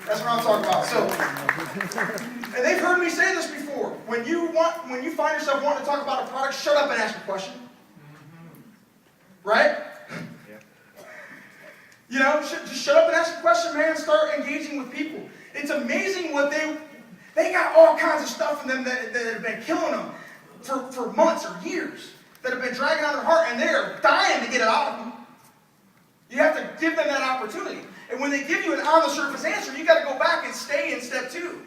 That's what I'm talking about. So, and they've heard me say this before. When you find yourself wanting to talk about a product, shut up and ask a question. Right? You know, just shut up and ask a question, man. Start engaging with people. It's amazing what they got all kinds of stuff in them that have been killing them for months or years, that have been dragging on their heart, and they're dying to get it out of them. You have to give them that opportunity. And when they give you an on-the-surface answer, you got to go back and stay in step 2.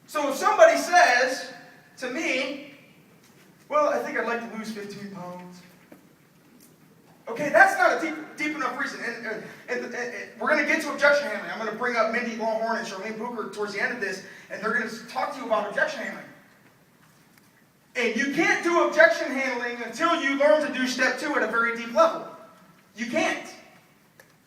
So if somebody says to me, well, I think I'd like to lose 15 pounds. Okay, that's not a deep enough reason. And we're going to get to objection handling. I'm going to bring up Mindy Longhorn and Charlene Booker towards the end of this, and they're going to talk to you about objection handling. And you can't do objection handling until you learn to do step 2 at a very deep level. You can't.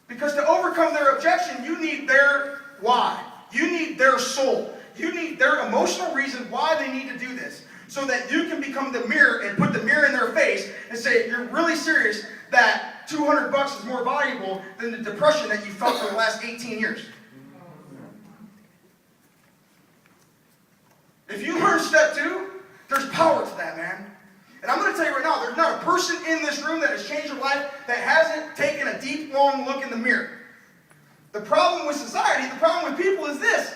Because to overcome their objection, you need their why. You need their soul. You need their emotional reason why they need to do this. So that you can become the mirror and put the mirror in their face and say, you're really serious that $200 is more valuable than the depression that you felt for the last 18 years. If you learn step 2, there's power to that, man. And I'm going to tell you right now, there's not a person in this room that has changed their life that hasn't taken a deep, long look in the mirror. The problem with society, the problem with people is this.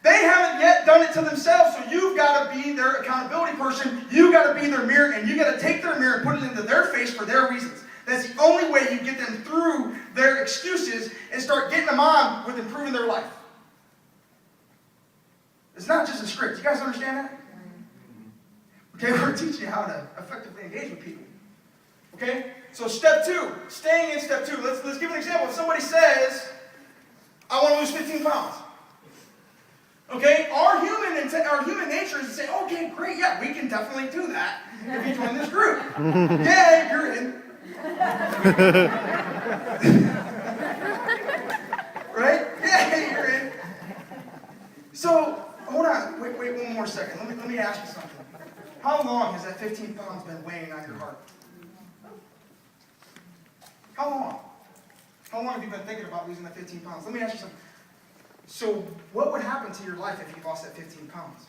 They haven't yet done it to themselves, so you've got to be their accountability person. You've got to be their mirror, and you've got to take their mirror and put it into their face for their reasons. That's the only way you get them through their excuses and start getting them on with improving their life. It's not just a script. You guys understand that? Okay, we're teaching you how to effectively engage with people. Okay? So step 2, staying in step 2. Let's give an example. If somebody says, I want to lose 15 pounds. Okay? Our human nature is to say, okay, great, yeah, we can definitely do that if you join this group. Yay, you're in. Right? Yay, you're in. So, hold on. Wait one more second. Let me ask you something. How long has that 15 pounds been weighing on your heart? How long? How long have you been thinking about losing that 15 pounds? Let me ask you something. So what would happen to your life if you lost that 15 pounds?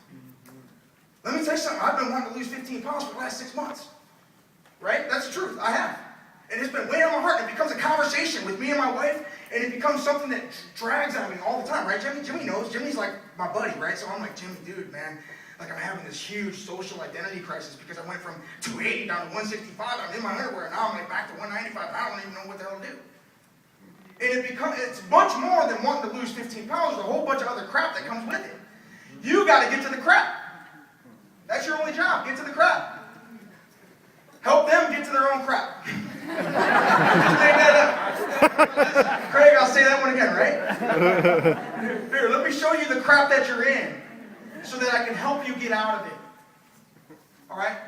Let me tell you something. I've been wanting to lose 15 pounds for the last 6 months. Right? That's the truth. I have. And it's been weighing on my heart. And it becomes a conversation with me and my wife. And it becomes something that drags on me all the time. Right, Jimmy? Jimmy knows. Jimmy's like my buddy, right? So I'm like, Jimmy, dude, man. Like I'm having this huge social identity crisis because I went from 280 down to 165. I'm in my underwear. And now I'm like back to 195. I don't even know what the hell to do. And it's much more than wanting to lose 15 pounds. There's a whole bunch of other crap that comes with it. You got to get to the crap. That's your only job. Get to the crap. Help them get to their own crap. Make that up. Craig, I'll say that one again, right? Here, let me show you the crap that you're in so that I can help you get out of it. All right?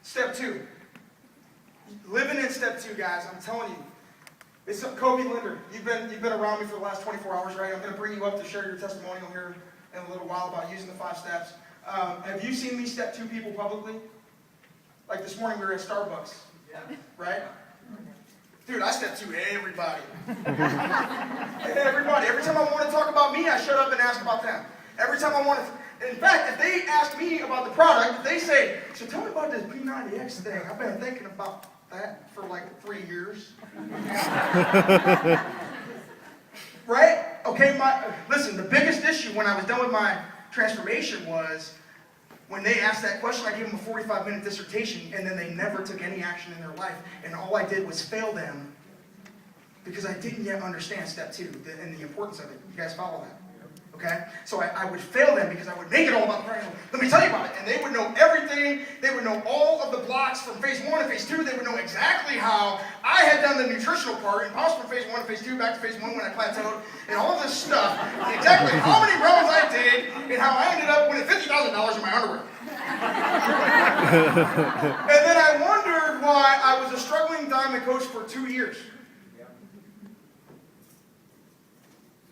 Step 2. Living in step 2, guys, I'm telling you. It's Kobe Linder. You've been around me for the last 24 hours, right? I'm going to bring you up to share your testimonial here in a little while about using the 5 steps. Have you seen me step 2 people publicly? Like this morning we were at Starbucks, right? Dude, I step 2 everybody. Everybody. Every time I want to talk about me, I shut up and ask about them. Every time I want to... In fact, if they ask me about the product, if they say, so tell me about this P90X thing. I've been thinking about that for like 3 years. Right? Okay, listen, the biggest issue when I was done with my transformation was when they asked that question, I gave them a 45-minute dissertation, and then they never took any action in their life. And all I did was fail them because I didn't yet understand step 2 and the importance of it. You guys follow that? Okay? So I would fail them because I would make it all about the product. Let me tell you about it. And they would know everything. They would know all of the blocks from phase 1 and phase 2. They would know exactly how I had done the nutritional part, and possibly from phase 1 to phase 2, back to phase 1 when I plateaued, and all of this stuff, and exactly how many rounds I did, and how I ended up winning $50,000 in my underwear. And then I wondered why I was a struggling diamond coach for 2 years.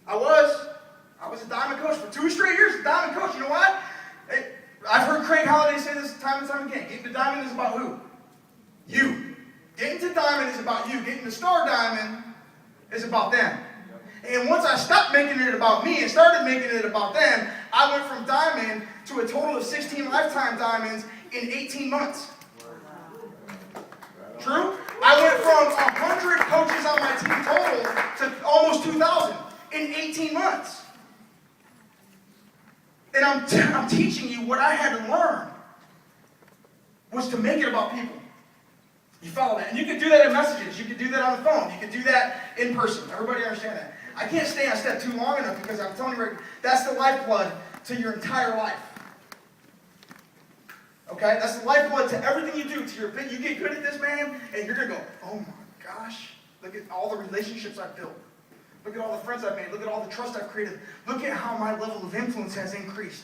I was a diamond coach for 2 straight years. A diamond coach. You know what? I've heard Craig Halliday say this time and time again. Getting to diamond is about who? You. Getting to diamond is about you. Getting to star diamond is about them. And once I stopped making it about me and started making it about them, I went from diamond to a total of 16 lifetime diamonds in 18 months. True? I went from 100 coaches on my team total to almost 2,000 in 18 months. And I'm teaching you what I had to learn was to make it about people. You follow that? And you can do that in messages. You can do that on the phone. You can do that in person. Everybody understand that? I can't stay on step 2 long enough because I'm telling you, that's the lifeblood to your entire life. Okay? That's the lifeblood to everything you do. To your you get good at this, man, and you're going to go, oh my gosh, look at all the relationships I've built. Look at all the friends I've made. Look at all the trust I've created. Look at how my level of influence has increased.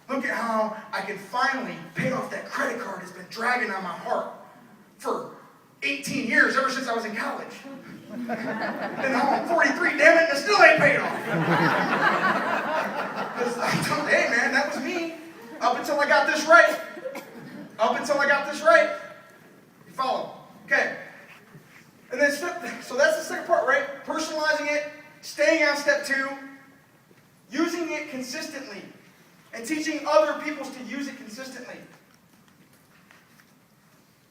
Look at how I can finally pay off that credit card that's been dragging on my heart for 18 years, ever since I was in college. And now I'm 43, damn it, and it still ain't paid off. Hey man, that was me. Up until I got this right. Up until I got this right. You follow? Okay. And then so that's the second part, right? Personalizing it, staying on step 2, using it consistently, and teaching other people to use it consistently.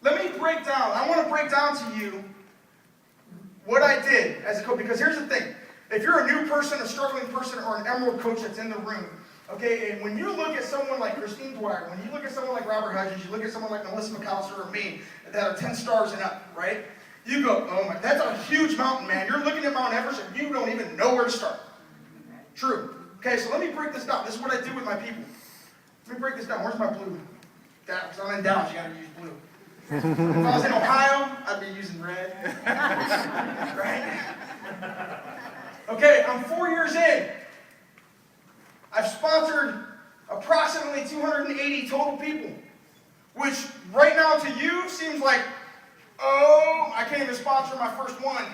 Let me break down. I want to break down to you what I did as a coach. Because here's the thing. If you're a new person, a struggling person, or an emerald coach that's in the room, okay, and when you look at someone like Christine Dwyer, when you look at someone like Robert Hudgens, you look at someone like Melissa McAllister or me that are 10 stars and up, right? You go, oh my, that's a huge mountain, man. You're looking at Mount Everest and you don't even know where to start. True. Okay, so let me break this down. This is what I do with my people. Let me break this down. Where's my blue? Because I'm in Dallas, you gotta use blue. If I was in Ohio, I'd be using red. Right? Okay, I'm 4 years in. I've sponsored approximately 280 total people, which right now to you seems like, oh, I can't even sponsor my first one.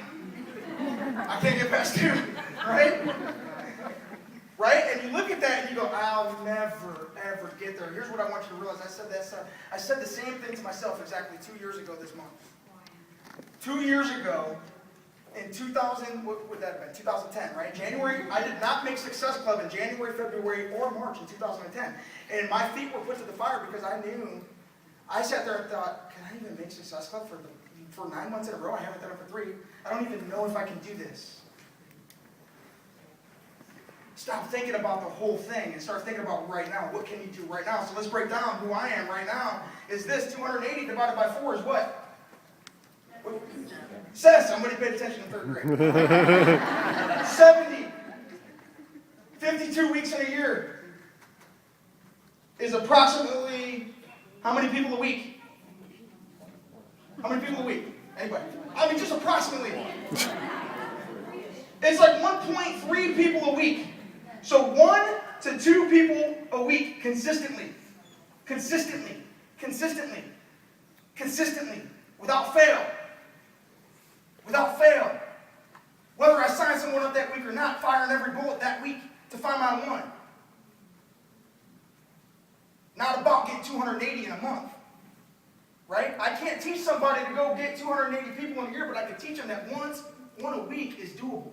I can't get past 2, right? Right? And you look at that and you go, I'll never, ever get there. Here's what I want you to realize. I said the same thing to myself exactly 2 years ago this month. 2 years ago, in 2000, what would that have been? 2010, right? January, I did not make Success Club in January, February, or March in 2010. And my feet were put to the fire because I sat there and thought, can I even make Success Club for 9 months in a row? I haven't done it for 3. I don't even know if I can do this. Stop thinking about the whole thing and start thinking about right now. What can you do right now? So let's break down who I am right now. Is this 280 divided by 4 is what? Says somebody paid attention in 3rd grade. 70. 52 weeks in a year is approximately how many people a week? How many people a week? Anybody? I mean, just approximately. It's like 1.3 people a week. So 1 to 2 people a week consistently. Consistently. Consistently. Consistently. Without fail. Without fail. Whether I sign someone up that week or not, firing every bullet that week to find my 1. Not about getting 280 in a month. Right? I can't teach somebody to go get 280 people in a year, but I can teach them that one a week is doable.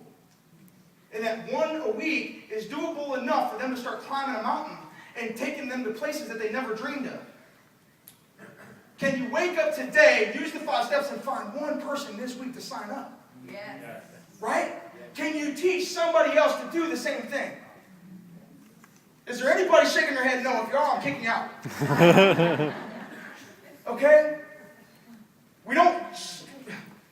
And that 1 a week is doable enough for them to start climbing a mountain and taking them to places that they never dreamed of. Can you wake up today, use the 5 steps, and find 1 person this week to sign up? Yes. Right? Can you teach somebody else to do the same thing? Is there anybody shaking their head no? If you are, I'm kicking you out. Okay? We don't...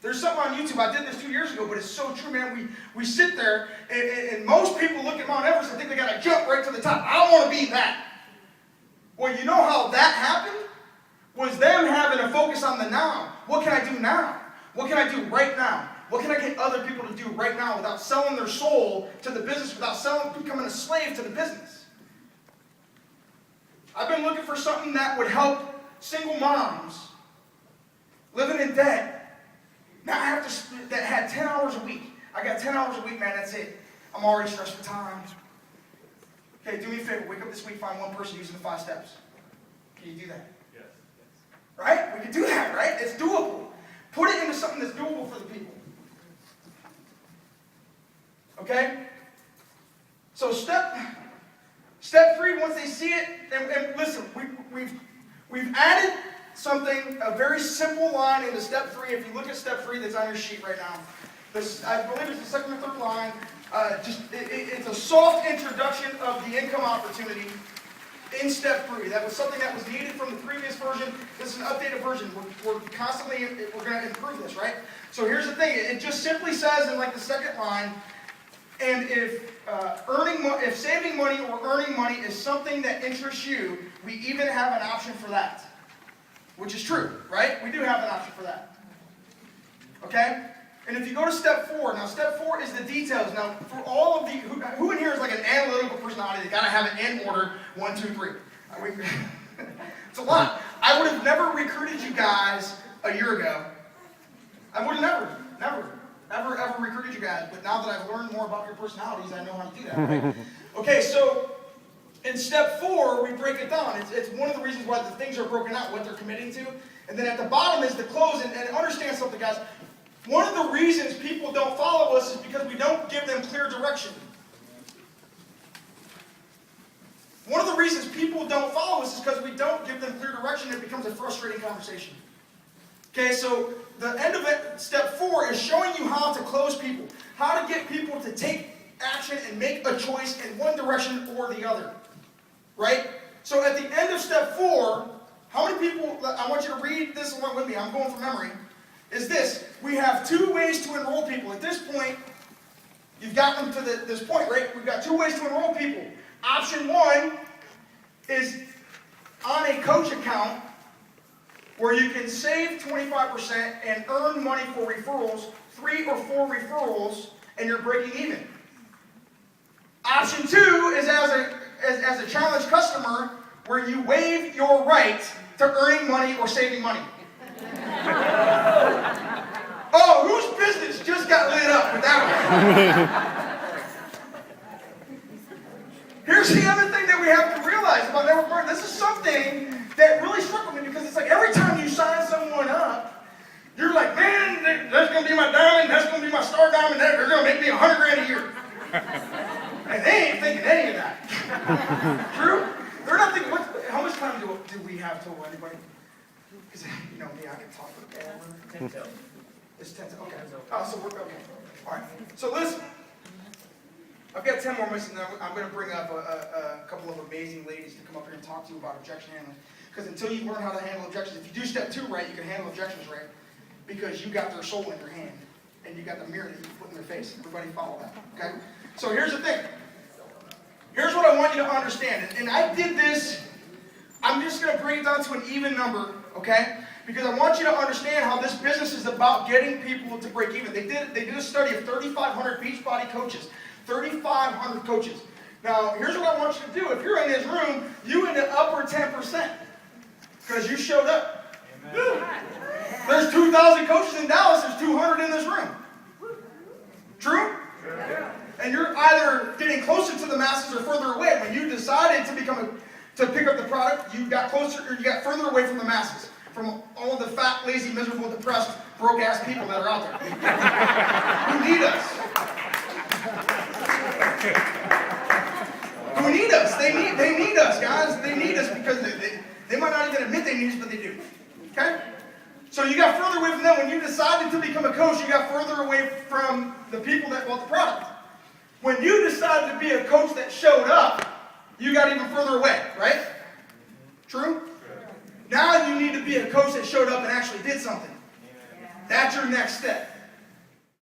There's something on YouTube, I did this 2 years ago, but it's so true, man. We sit there, and most people look at Mount Everest and think they got to jump right to the top. I don't want to be that. Well, you know how that happened? Was them having a focus on the now. What can I do now? What can I do right now? What can I get other people to do right now without selling their soul to the business, without becoming a slave to the business? I've been looking for something that would help single moms living in debt. Now I have to, that had 10 hours a week. I got 10 hours a week, man, that's it. I'm already stressed for time. Okay, do me a favor, wake up this week, find 1 person using the 5 steps. Can you do that? Yes. Right? We can do that, right? It's doable. Put it into something that's doable for the people. Okay? So step 3, once they see it, and listen, we've added something, a very simple line into step 3. If you look at step 3 that's on your sheet right now, I believe it's the second or third line. It's a soft introduction of the income opportunity in step 3. That was something that was needed from the previous version. This is an updated version. We're going to improve this, right? So here's the thing. It just simply says in like the second line, and if saving money or earning money is something that interests you, we even have an option for that. Which is true, right? We do have an option for that. Okay? And if you go to step 4, now step 4 is the details. Now, for all of the, who in here is like an analytical personality? They got to have it in order, 1, 2, 3. It's a lot. I would have never recruited you guys a year ago. I would have ever recruited you guys. But now that I've learned more about your personalities, I know how to do that. Right? Okay, so in step 4, we break it down. It's one of the reasons why the things are broken out, what they're committing to. And then at the bottom is the close. And understand something, guys. One of the reasons people don't follow us is because we don't give them clear direction. One of the reasons people don't follow us is because we don't give them clear direction. It becomes a frustrating conversation. Okay, so the end of it, step 4, is showing you how to close people. How to get people to take action and make a choice in one direction or the other. Right? So at the end of step 4, how many people, I want you to read this along with me, I'm going from memory, is this. We have 2 ways to enroll people. At this point, you've gotten to this point, right? We've got 2 ways to enroll people. Option 1 is on a coach account where you can save 25% and earn money for referrals, 3 or 4 referrals, and you're breaking even. Option 2 is as a challenged customer where you waive your right to earning money or saving money. Oh, whose business just got lit up with that one? Here's the other thing that we have to realize about network marketing. This is something that really struck with me because it's like every time you sign someone up, you're like, man, that's going to be my diamond, that's going to be my star diamond, they're going to make me $100,000 a year. And they ain't thinking any of that. True? They're not thinking, how much time do we have total, anybody? Because, you know me, I can talk for the hour. 10 till. It's 10 till, okay. Oh, so we're, okay. All right. So listen. I've got 10 more minutes, and then I'm going to bring up a couple of amazing ladies to come up here and talk to you about objection handling. Because until you learn how to handle objections, if you do step 2 right, you can handle objections right. Because you got their soul in your hand. And you got the mirror that you put in their face. Everybody follow that. Okay? So here's the thing. Here's what I want you to understand. And I did this. I'm just going to bring it down to an even number, okay? Because I want you to understand how this business is about getting people to break even. They did a study of 3,500 Beachbody coaches. 3,500 coaches. Now, here's what I want you to do. If you're in this room, you in the upper 10%. Because you showed up. Amen. There's 2,000 coaches in Dallas. There's 200 in this room. True? Yeah. And you're either getting closer to the masses or further away. When you decided to pick up the product, you got closer or you got further away from the masses, from all of the fat, lazy, miserable, depressed, broke-ass people that are out there who need us. Who need us? They need us, guys. They need us because they might not even admit they need us, but they do. Okay? So you got further away from them. When you decided to become a coach, you got further away from the people that bought the product. When you decided to be a coach that showed up, you got even further away, right? True? Now you need to be a coach that showed up and actually did something. That's your next step.